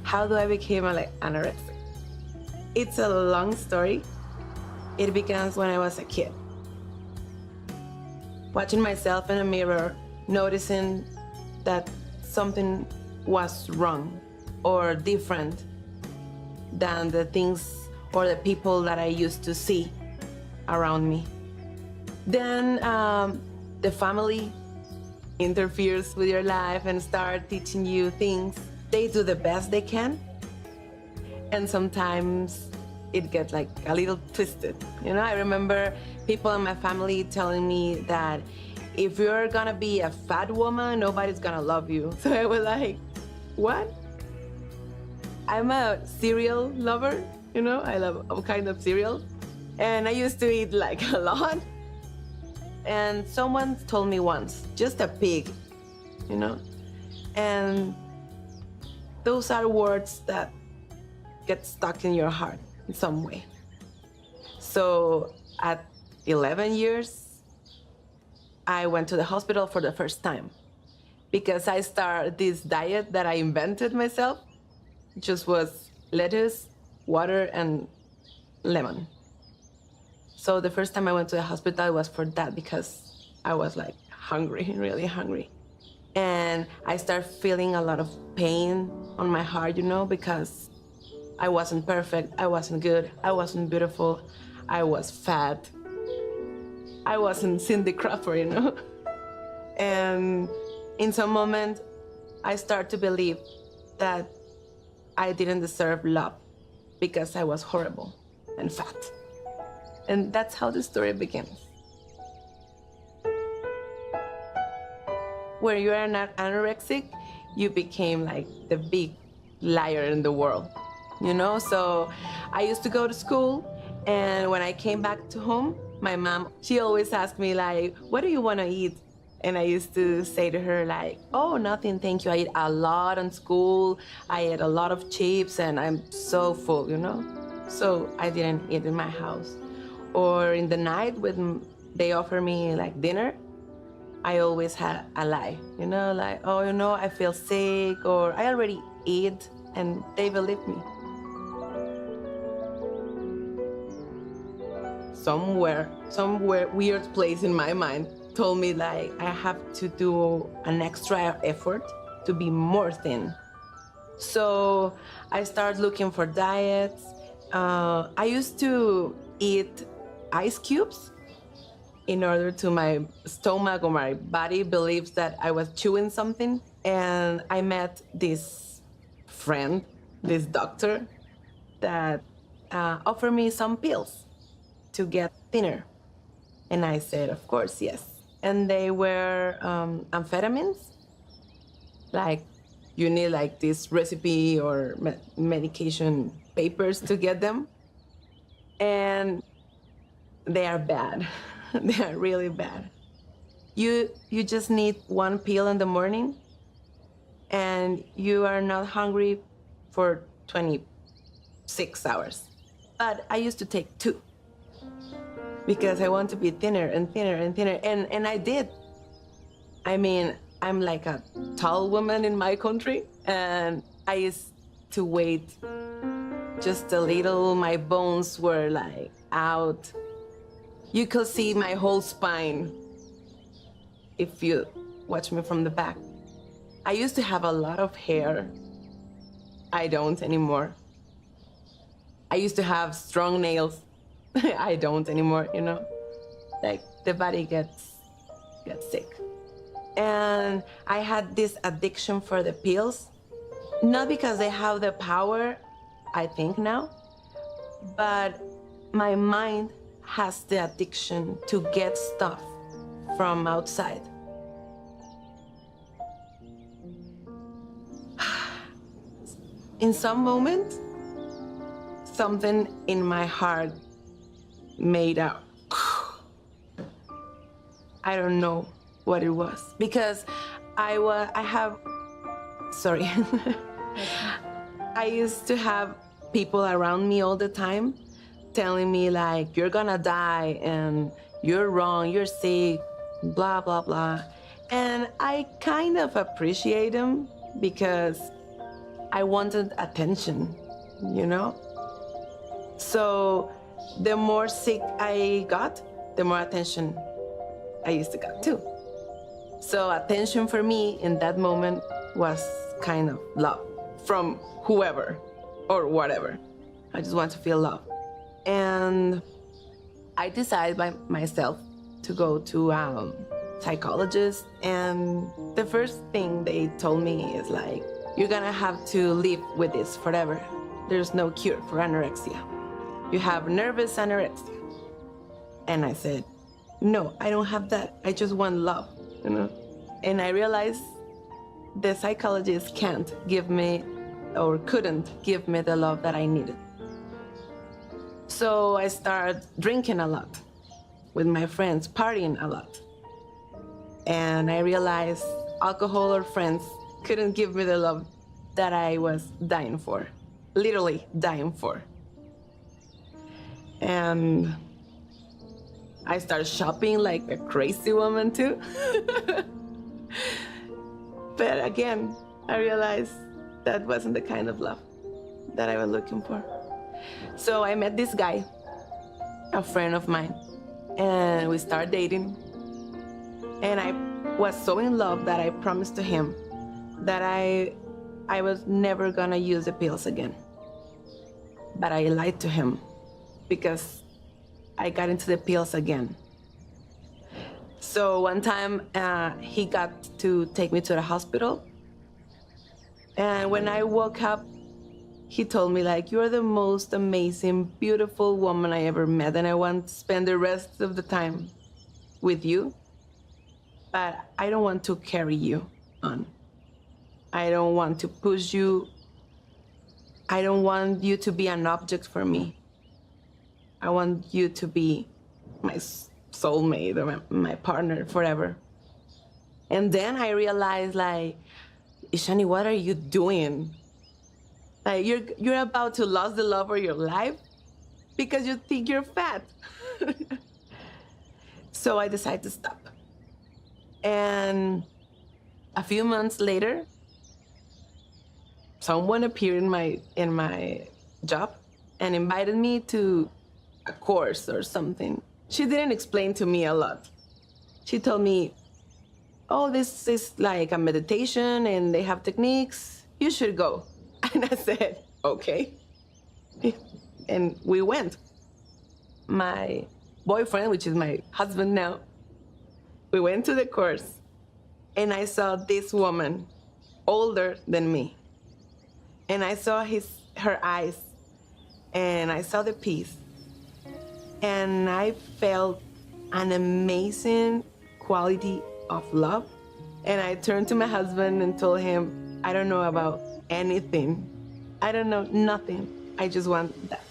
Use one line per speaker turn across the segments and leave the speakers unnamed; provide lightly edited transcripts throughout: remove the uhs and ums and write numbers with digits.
how do I become anorexic? It's a long story. It begins when I was a kid. Watching myself in a mirror, noticing that something was wrong or different than the things or the people that I used to see around me. Then the family interferes with your life and start teaching you things. They do the best they can, and sometimes it gets like a little twisted. You know, I remember people in my family telling me that if you're gonna be a fat woman, nobody's gonna love you. So I was like, what? I'm a cereal lover, you know, I love all kinds of cereal. And I used to eat like a lot. And someone told me once, just a pig, you know? And those are words that get stuck in your heart in some way. So at 11 years, I went to the hospital for the first time because I started this diet that I invented myself. It just was lettuce, water, and lemon. So the first time I went to the hospital was for that because I was like hungry, really hungry. And I started feeling a lot of pain on my heart, you know, because I wasn't perfect, I wasn't good, I wasn't beautiful, I was fat. I wasn't Cindy Crawford, you know? And in some moment, I started to believe that I didn't deserve love because I was horrible and fat. And that's how the story begins. When you are not anorexic, you became like the big liar in the world, you know? So I used to go to school, and when I came back to home, my mom, she always asked me like, what do you want to eat? And I used to say to her like, oh, nothing, thank you. I eat a lot in school. I ate a lot of chips and I'm so full, you know? So I didn't eat in my house. Or in the night when they offer me like dinner, I always had a lie, you know, like, oh, you know, I feel sick, or I already eat, and they believe me. Somewhere weird place in my mind told me like I have to do an extra effort to be more thin. So I started looking for diets. I used to eat ice cubes in order to my stomach or my body believes that I was chewing something. And I met this friend, this doctor, that offered me some pills to get thinner. And I said, of course, yes. And they were amphetamines. Like, you need like this recipe or medication papers to get them. And they are bad. They are really bad. You just need one pill in the morning, and you are not hungry for 26 hours. But I used to take 2 because I want to be thinner and thinner and thinner, and I did. I mean, I'm like a tall woman in my country, and I used to weigh just a little. My bones were like out. You could see my whole spine if you watch me from the back. I used to have a lot of hair. I don't anymore. I used to have strong nails. I don't anymore, you know? Like, the body gets sick. And I had this addiction for the pills, not because they have the power, I think now, but my mind has the addiction to get stuff from outside. In some moment, something in my heart made a I don't know what it was, because I used to have people around me all the time telling me like, you're gonna die and you're wrong, you're sick, blah, blah, blah. And I kind of appreciate them because I wanted attention, you know? So the more sick I got, the more attention I used to get too. So attention for me in that moment was kind of love from whoever or whatever. I just want to feel love. And I decided by myself to go to a psychologist, and the first thing they told me is like, you're gonna have to live with this forever. There's no cure for anorexia. You have nervous anorexia. And I said, no, I don't have that. I just want love, you know? And I realized the psychologist can't give me or couldn't give me the love that I needed. So I started drinking a lot with my friends, partying a lot. And I realized alcohol or friends couldn't give me the love that I was dying for, literally dying for. And I started shopping like a crazy woman too. But again, I realized that wasn't the kind of love that I was looking for. So I met this guy, a friend of mine, and we started dating. And I was so in love that I promised to him that I was never gonna use the pills again. But I lied to him because I got into the pills again. So one time he got to take me to the hospital. And when I woke up, he told me like, you're the most amazing, beautiful woman I ever met, and I want to spend the rest of the time with you, but I don't want to carry you on. I don't want to push you. I don't want you to be an object for me. I want you to be my soulmate or my partner forever. And then I realized like, Ishani, what are you doing? Like you're about to lose the love of your life because you think you're fat. So I decided to stop. And a few months later, someone appeared in my job and invited me to a course or something. She didn't explain to me a lot. She told me, oh, this is like a meditation and they have techniques. You should go. And I said, okay. And we went. My boyfriend, which is my husband now, we went to the course and I saw this woman older than me. And I saw her eyes and I saw the peace. And I felt an amazing quality of love. And I turned to my husband and told him, I don't know about anything. I don't know nothing. I just want that.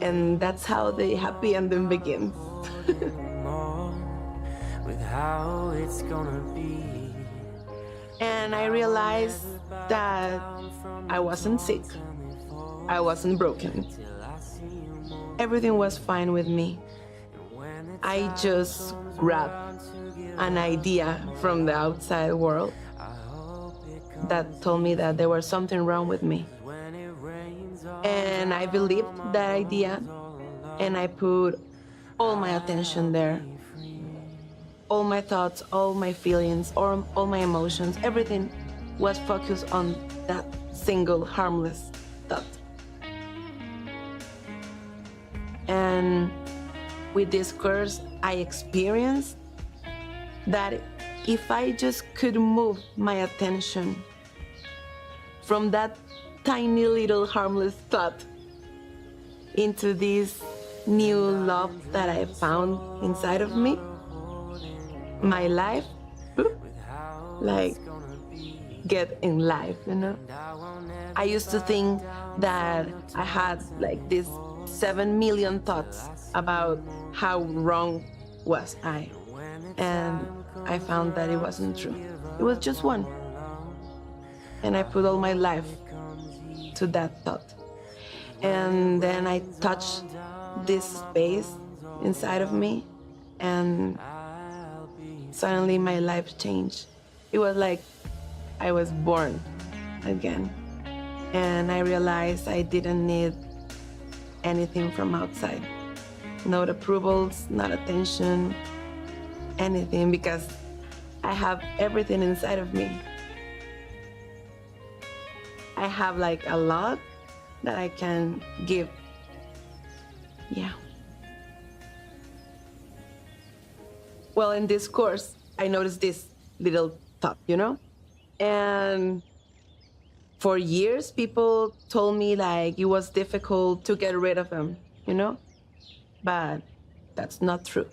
And that's how the happy ending begins. With how it's gonna be. And I realized that I wasn't sick. I wasn't broken. Everything was fine with me. I just grabbed an idea from the outside world that told me that there was something wrong with me. And I believed that idea, and I put all my attention there. All my thoughts, all my feelings, all my emotions, everything was focused on that single harmless thought. And with this course, I experienced that if I just could move my attention from that tiny little harmless thought into this new love that I found inside of me, my life, like, get in life, you know? I used to think that I had like these 7 million thoughts about how wrong was I. And I found that it wasn't true. It was just one. And I put all my life to that thought. And then I touched this space inside of me, and suddenly my life changed. It was like I was born again. And I realized I didn't need anything from outside. Not approvals, not attention, anything, because I have everything inside of me. I have like a lot that I can give. Yeah. Well, in this course, I noticed this little thought, And for years, people told me like it was difficult to get rid of them, But that's not true.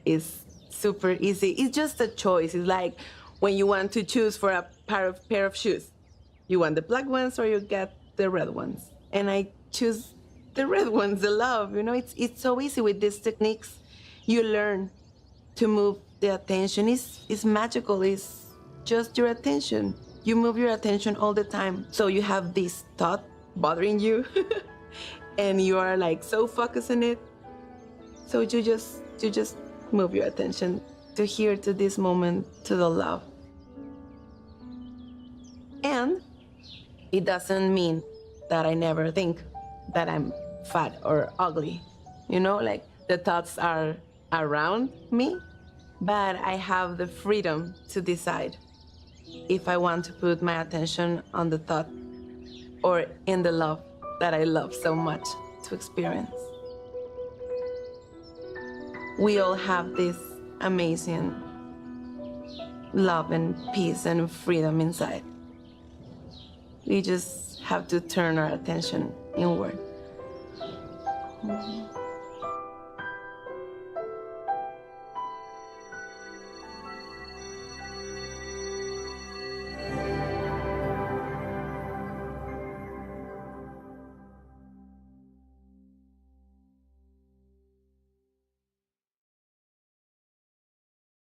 It's super easy. It's just a choice. It's like when you want to choose for a pair of shoes. You want the black ones or you get the red ones. And I choose the red ones, the love, It's so easy with these techniques. You learn to move the attention. It's magical. It's just your attention. You move your attention all the time. So you have this thought bothering you and you are like so focused on it. So you just move your attention to here, to this moment, to the love. And it doesn't mean that I never think that I'm fat or ugly. Like the thoughts are around me, but I have the freedom to decide if I want to put my attention on the thought or in the love that I love so much to experience. We all have this amazing love and peace and freedom inside. We just have to turn our attention inward.